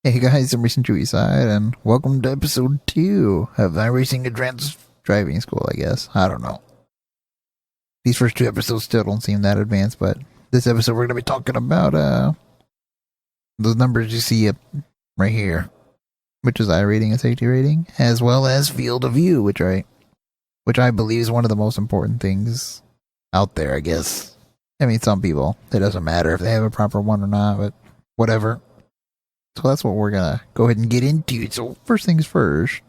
Hey guys, I'm Racing Chewy Side, and welcome to episode 2 of iRacing Advanced Driving School, I guess. I don't know. These first two episodes still don't seem that advanced, but this episode we're going to be talking about those numbers you see up right here, which is iRating and safety rating, as well as field of view, which I believe is one of the most important things out there, I guess. I mean, some people, it doesn't matter if they have a proper one or not, but whatever. So that's what we're going to go ahead and get into. So first things first,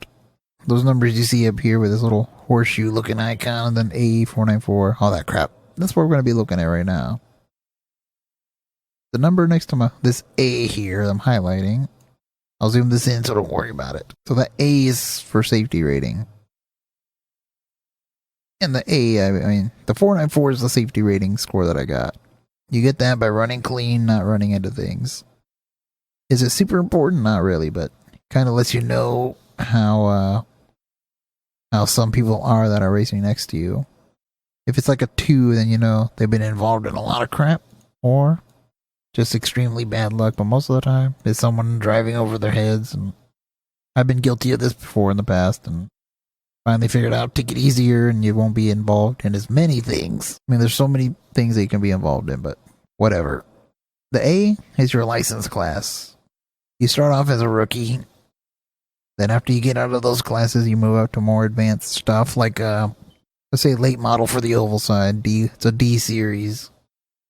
those numbers you see up here with this little horseshoe looking icon and then A494, all that crap. That's what we're going to be looking at right now. The number next to this A here that I'm highlighting, I'll zoom this in so don't worry about it. So that A is for safety rating. And the A, I mean, the 494 is the safety rating score that I got. You get that by running clean, not running into things. Is it super important? Not really, but kind of lets you know how some people are that are racing next to you. If it's like a 2, then you know they've been involved in a lot of crap, or just extremely bad luck. But most of the time, it's someone driving over their heads, and I've been guilty of this before in the past, and finally figured out take it easier, and you won't be involved in as many things. I mean, there's so many things that you can be involved in, but whatever. The A is your license class. You start off as a rookie. Then after you get out of those classes, you move up to more advanced stuff, like, let's say late model for the oval side. D. It's a D series.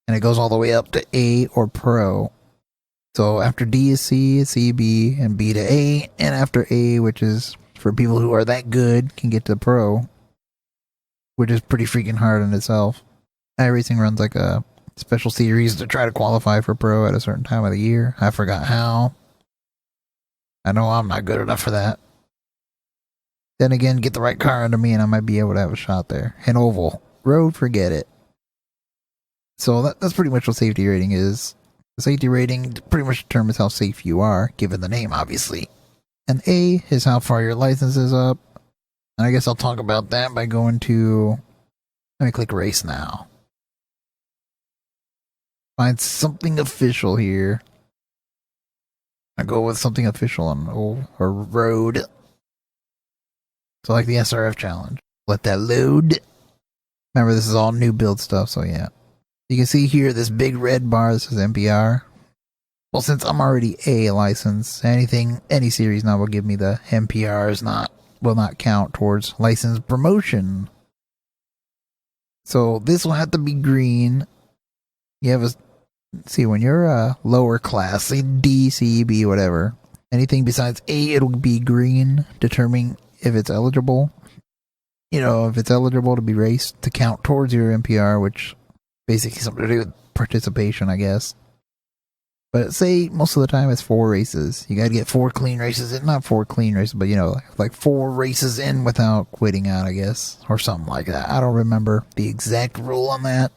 And it goes all the way up to A or Pro. So after D is C, B, and B to A. And after A, which is for people who are that good, can get to Pro, which is pretty freaking hard in itself. iRacing runs like a special series to try to qualify for Pro at a certain time of the year. I forgot how. I know I'm not good enough for that. Then again, get the right car under me and I might be able to have a shot there. And oval. Road, forget it. So that's pretty much what safety rating is. The safety rating pretty much determines how safe you are, given the name, obviously. And A is how far your license is up. And I guess I'll talk about that by going to... Let me click race now. Find something official here. I go with something official on or road. So like the SRF challenge. Let that load. Remember, this is all new build stuff, so yeah. You can see here this big red bar that says MPR. Well, since I'm already A license, any series now will give me the MPRs will not count towards license promotion. So this will have to be green. You have a see, when you're a lower class, say D, C, B, whatever, anything besides A, it'll be green, determining if it's eligible. You know, if it's eligible to be raced to count towards your MPR, which basically something to do with participation, I guess. But say most of the time it's 4 races. You gotta get 4 clean races in. Not 4 clean races, but you know, like 4 races in without quitting out, I guess. Or something like that. I don't remember the exact rule on that.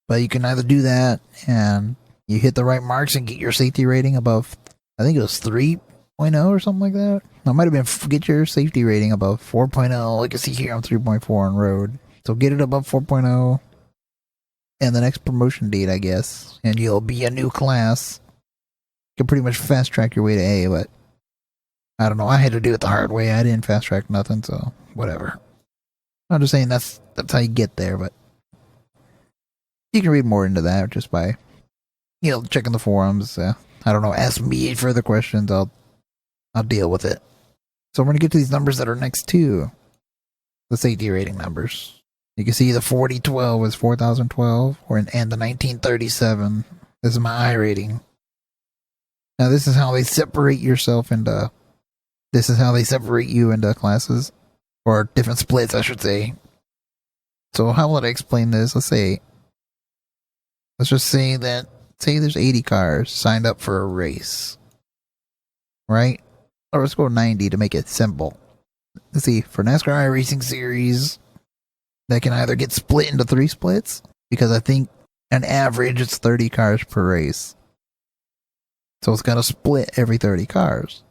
But you can either do that and you hit the right marks and get your safety rating above, I think it was 3.0 or something like that. No, it might have been get your safety rating above 4.0. Like you see here, I'm 3.4 on road. So get it above 4.0 and the next promotion date, I guess. And you'll be a new class. You can pretty much fast track your way to A, but I don't know. I had to do it the hard way. I didn't fast track nothing, so whatever. I'm just saying that's how you get there, but you can read more into that just by, you know, checking the forums. I don't know. Ask me further questions. I'll deal with it. So we're going to get to these numbers that are next to the safety rating numbers. You can see the 4012 is 4012, and the 1937. This is my iRating. Now this is how they separate yourself into. This is how they separate you into classes, or different splits, I should say. So how would I explain this? Let's just say there's 80 cars signed up for a race, right? Or let's go 90 to make it simple. Let's see, for NASCAR iRacing series, that can either get split into 3 splits, because I think on average it's 30 cars per race. So it's got to split every 30 cars.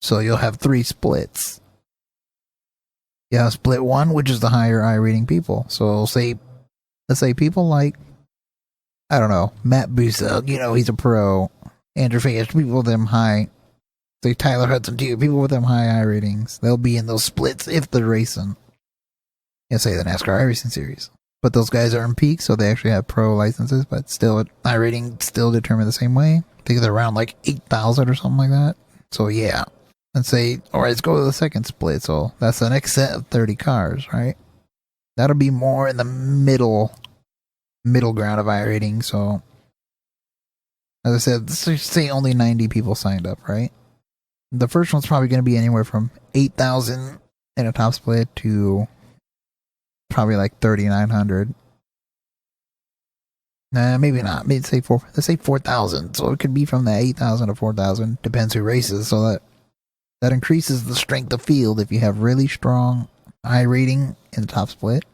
So you'll have 3 splits. You have split 1, which is the higher iRating people. So let's say people like, I don't know, Matt Busa, you know, he's a pro. interface, people with them high, say Tyler Hudson too, people with them high iRatings, they'll be in those splits if they're racing. Say the NASCAR iRacing series. But those guys are in peak, so they actually have pro licenses, but still, iRating still determined the same way. I think they're around like 8,000 or something like that. So yeah. Let's say, alright, let's go to the second split. So that's the next set of 30 cars, right? That'll be more in the middle ground of iRating. So, as I said, let's say only 90 people signed up, right? The first one's probably going to be anywhere from 8,000 in a top split to probably like 3,900. Nah, maybe not. Maybe let's say 4,000. So it could be from the 8,000 to 4,000. Depends who races. So that increases the strength of field if you have really strong iRating in the top split.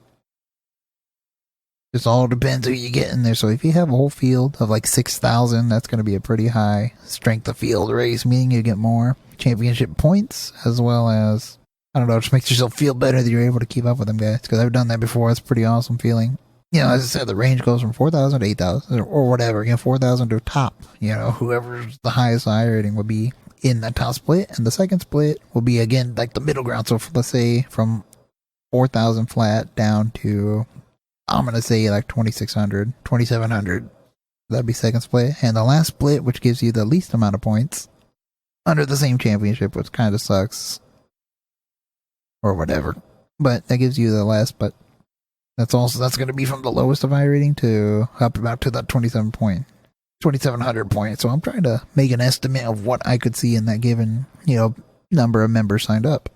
Just all depends who you get in there. So if you have a whole field of like 6,000, that's going to be a pretty high strength of field race, meaning you get more championship points, as well as, I don't know, it just makes yourself feel better that you're able to keep up with them guys. Because I've done that before. It's a pretty awesome feeling. As I said, the range goes from 4,000 to 8,000 or whatever. 4,000 to top. Whoever's the highest iRating will be in that top split. And the second split will be, again, like the middle ground. So let's say from 4,000 flat down to, I'm going to say like 2,600, 2,700. That'd be second split. And the last split, which gives you the least amount of points under the same championship, which kind of sucks. Or whatever. But that gives you the last, but that's going to be from the lowest of iRating to up about to that 2,700 point. So I'm trying to make an estimate of what I could see in that given, number of members signed up.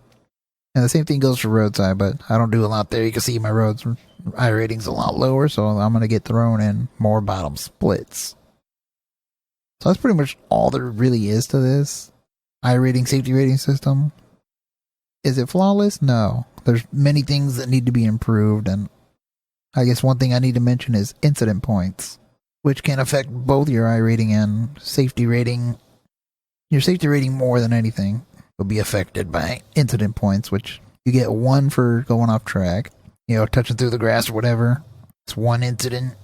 And the same thing goes for roadside, but I don't do a lot there. You can see my roads iRating's a lot lower, so I'm going to get thrown in more bottom splits. So that's pretty much all there really is to this iRating safety rating system. Is it flawless? No. There's many things that need to be improved, and I guess one thing I need to mention is incident points, which can affect both your iRating and safety rating. Your safety rating, more than anything, will be affected by incident points, which you get 1 for going off track, touching through the grass or whatever. It's 1 incident.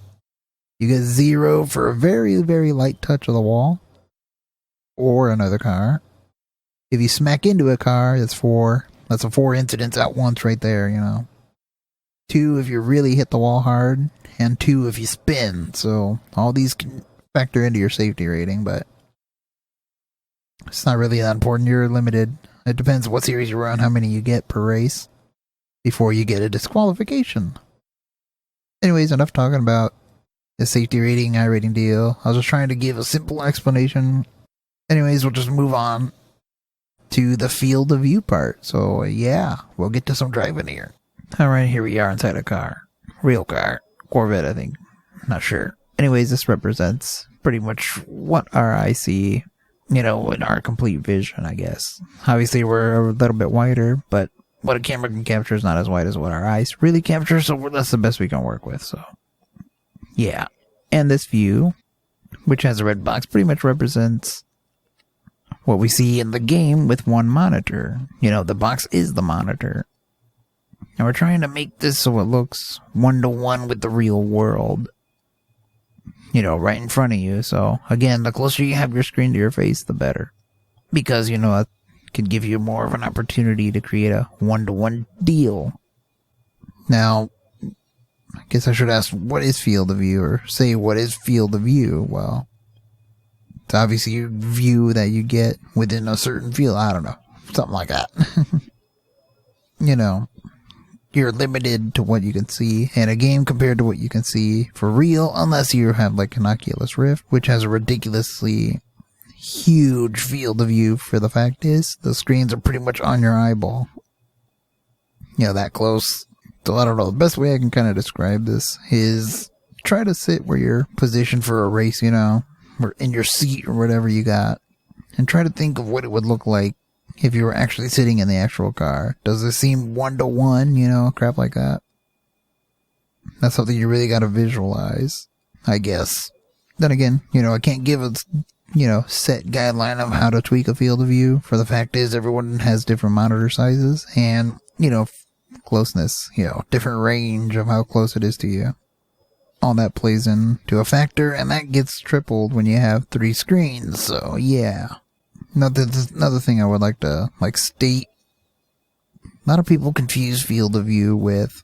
You get 0 for a very, very light touch of the wall or another car. If you smack into a car, that's 4. That's a 4 incidents at once right there, 2 if you really hit the wall hard, and 2 if you spin. So all these can factor into your safety rating, but it's not really that important. You're limited. It depends what series you run, how many you get per race before you get a disqualification. Anyways, enough talking about the safety rating, iRating deal. I was just trying to give a simple explanation. Anyways, we'll just move on to the field of view part. So yeah, we'll get to some driving here. Alright, here we are inside a car. Real car. Corvette, I think. Not sure. Anyways, this represents pretty much what our eye see, in our complete vision, I guess. Obviously, we're a little bit wider, but what a camera can capture is not as wide as what our eyes really capture, so that's the best we can work with, so yeah. And this view, which has a red box, pretty much represents what we see in the game with one monitor. The box is the monitor. And we're trying to make this so it looks one-to-one with the real world. Right in front of you. So, again, the closer you have your screen to your face, the better. Because, it can give you more of an opportunity to create a one-to-one deal. Now, I guess I should ask, what is field of view? Or say, what is field of view? Well, it's obviously your view that you get within a certain field. I don't know. Something like that. You're limited to what you can see in a game compared to what you can see for real, unless you have like an Oculus Rift, which has a ridiculously huge field of view. For the fact is, the screens are pretty much on your eyeball. That close. So I don't know. The best way I can kind of describe this is try to sit where you're positioned for a race, or in your seat or whatever you got, and try to think of what it would look like if you were actually sitting in the actual car. Does it seem one-to-one, crap like that? That's something you really got to visualize, I guess. Then again, I can't give a, set guideline of how to tweak a field of view. For the fact is, everyone has different monitor sizes and, closeness, different range of how close it is to you. all that plays into a factor, and that gets tripled when you have 3 screens. So yeah, another thing I would like to state. A lot of people confuse field of view with,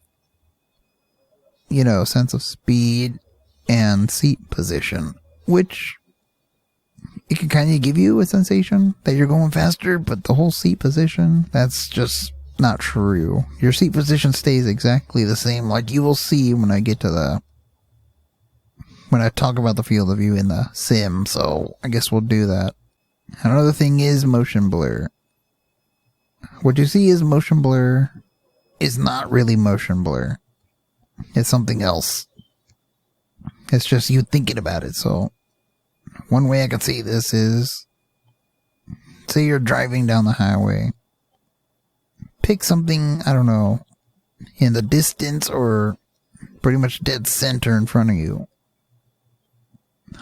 sense of speed and seat position, which it can kind of give you a sensation that you're going faster, but the whole seat position, that's just not true. Your seat position stays exactly the same, like you will see when I talk about the field of view in the sim, so I guess we'll do that. Another thing is motion blur. What you see as motion blur is not really motion blur. It's something else. It's just you thinking about it. So one way I can see this is, say you're driving down the highway. Pick something, I don't know, in the distance or pretty much dead center in front of you.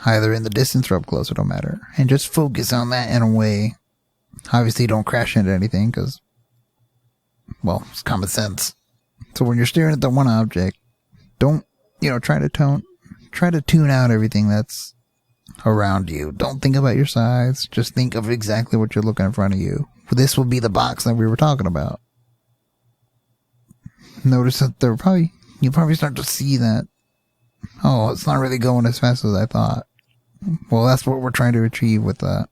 Either in the distance or up close, it don't matter. And just focus on that in a way. Obviously, don't crash into anything because, well, it's common sense. So when you're staring at the one object, don't, try to tune out everything that's around you. Don't think about your sides. Just think of exactly what you're looking in front of you. This will be the box that we were talking about. Notice that you'll probably start to see that, oh, it's not really going as fast as I thought. Well, that's what we're trying to achieve with the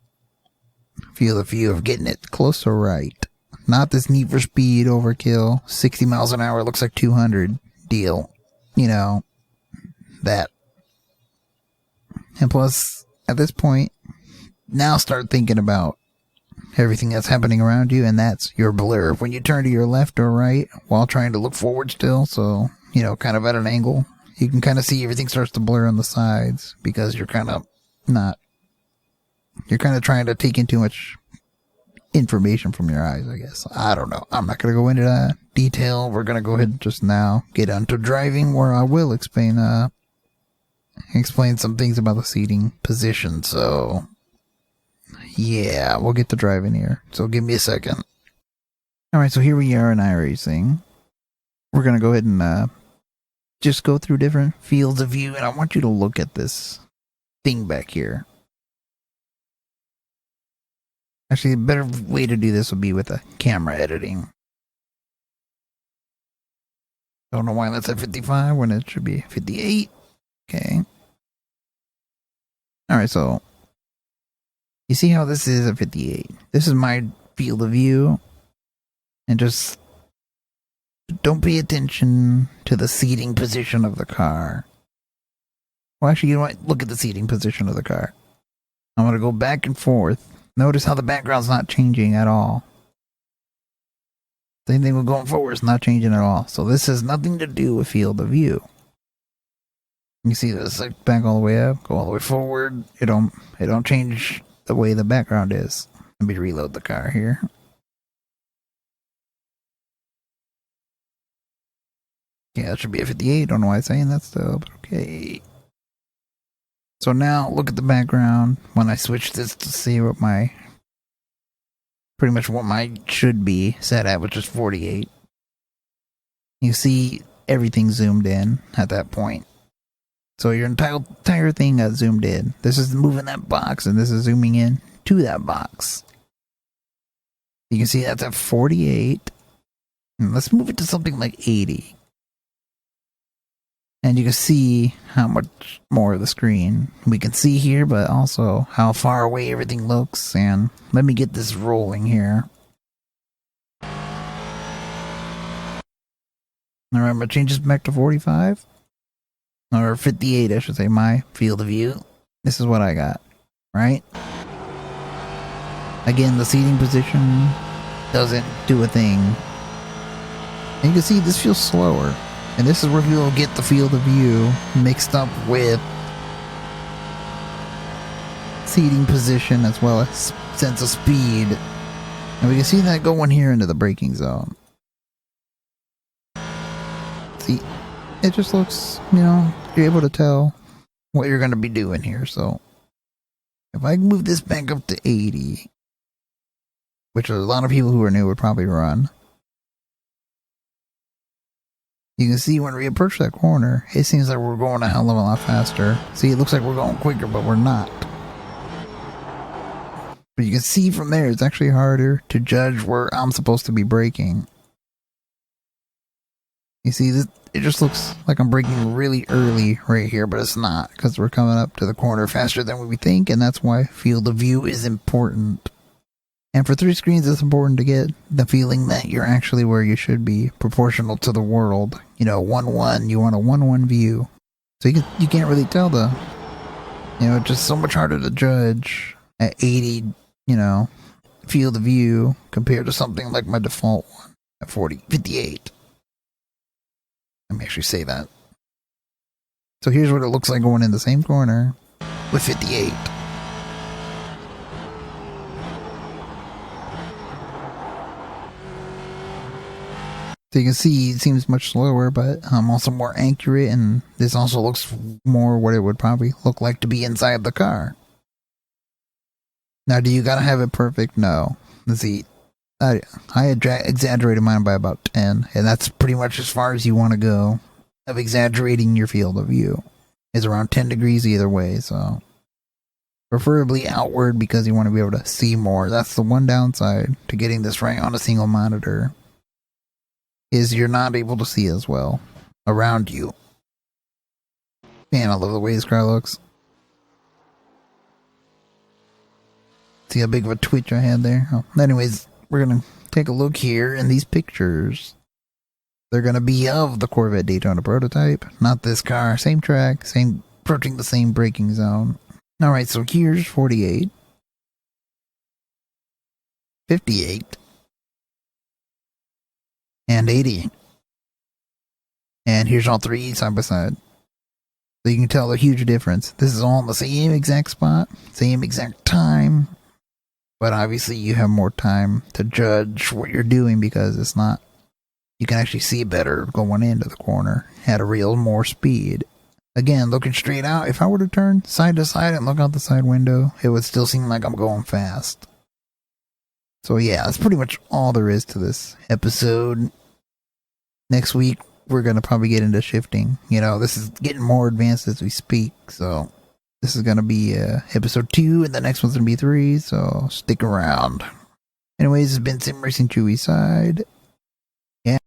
field of view, of getting it close to right. Not this Need for Speed overkill, 60 miles an hour looks like 200 deal. That. And plus, at this point, now start thinking about everything that's happening around you, and that's your blur. When you turn to your left or right while trying to look forward still, so, kind of at an angle, you can kind of see everything starts to blur on the sides because you're kind of trying to take in too much information from your eyes, I guess. I don't know. I'm not going to go into that detail. We're going to go ahead and just now get onto driving, where I will explain some things about the seating position. So, yeah, we'll get to driving here. So give me a second. Alright, so here we are in iRacing. We're going to go ahead and just go through different fields of view, and I want you to look at this thing back here. Actually, a better way to do this would be with a camera editing. Don't know why that's at 55 when it should be 58. Okay. Alright, so you see how this is at 58. This is my field of view. And just don't pay attention to the seating position of the car. Well, actually, you know what? Look at the seating position of the car. I'm going to go back and forth. Notice how the background's not changing at all. Same thing with going forward, it's not changing at all. So this has nothing to do with field of view. You see this, like, back all the way up, go all the way forward. It don't change the way the background is. Let me reload the car here. Yeah, that should be a 58. Don't know why I'm saying that still, but okay. So now look at the background when I switch this to see what pretty much what my should be set at, which is 48. You see everything zoomed in at that point. So your entire thing got zoomed in. This is moving that box, and this is zooming in to that box. You can see that's at 48. And let's move it to something like 80. And you can see how much more of the screen we can see here, but also how far away everything looks. And let me get this rolling here. Alright, I'm going to change this back to 45. Or 58, I should say, my field of view. This is what I got, right? Again, the seating position doesn't do a thing. And you can see this feels slower. And this is where people get the field of view mixed up with seating position as well as sense of speed. And we can see that going here into the braking zone. See, it just looks, you're able to tell what you're going to be doing here. So if I move this back up to 80, which a lot of people who are new would probably run. You can see when we approach that corner, it seems like we're going a hell of a lot faster. See, it looks like we're going quicker, but we're not. But you can see from there, it's actually harder to judge where I'm supposed to be braking. You see, it just looks like I'm braking really early right here, but it's not, because we're coming up to the corner faster than we think, and that's why field of view is important. And for 3 screens, it's important to get the feeling that you're actually where you should be, proportional to the world. 1-1, you want a 1-1 view. So you can't really tell it's just so much harder to judge at 80, field of view compared to something like my default one at 58. Let me actually say that. So here's what it looks like going in the same corner with 58. So you can see it seems much slower, but also more accurate, and this also looks more what it would probably look like to be inside the car. Now, do you gotta have it perfect? No. Let's see. I exaggerated mine by about 10, and that's pretty much as far as you want to go of exaggerating your field of view. It's around 10 degrees either way, so preferably outward because you want to be able to see more. That's the one downside to getting this right on a single monitor, is you're not able to see as well around you. Man, I love the way this car looks. See how big of a twitch I had there? Oh, anyways, we're going to take a look here in these pictures. They're going to be of the Corvette Daytona prototype, not this car. Same track, approaching the same braking zone. Alright, so here's 48. 58. And 80. And here's all 3 side by side. So you can tell the huge difference. This is all in the same exact spot, same exact time. But obviously you have more time to judge what you're doing because it's not... You can actually see better going into the corner at a real more speed. Again, looking straight out, if I were to turn side to side and look out the side window, it would still seem like I'm going fast. So yeah, that's pretty much all there is to this episode. Next week, we're going to probably get into shifting. This is getting more advanced as we speak, so this is going to be episode 2, and the next one's going to be 3, so stick around. Anyways, it's been Sim Racing Chewy Side.